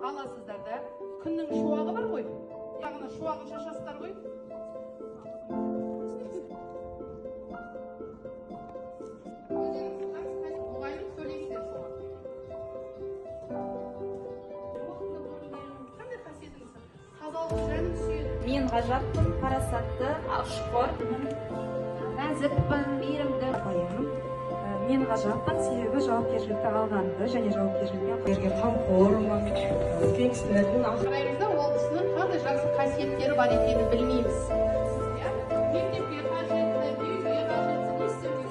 Аласыздар да, күннің шуағы бар ғой, яғына шуағын шашасыздар ғой. Мұғайын сөйлейсіздер соған. Қандай қасиетіңіз? Тазалық жөнін сүйеді. Мен ғажаппын, парасатты, ашқор, нәзікпін, мейірімді. Мен ғажаппын, себебі жауапкершілікті алғанды және жауапкершілікке қамқор, кеңістіретін. Қараймызда ол кісінің қандай жақсы қасиеттері бар екенін білмейміз. Мектепке қажетті, үйге қажетті, не істеуге?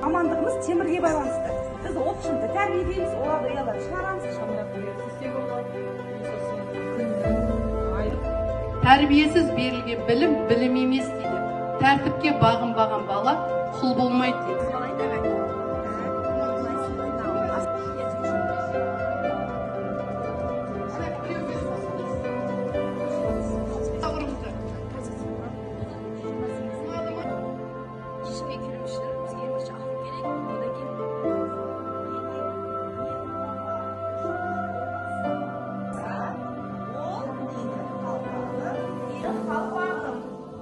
Мамандығымыз темірге байланысты. Біз оқушыны тәрбиелейміз, оларды ұялап шығарамыз. Тәрбиесіз берілген білім білім емес дейді. Тәртіпке бағынбаған бала құл болмайды дейді.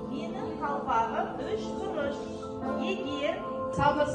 Менің қалпағым 3 құрыш. Егер Табыс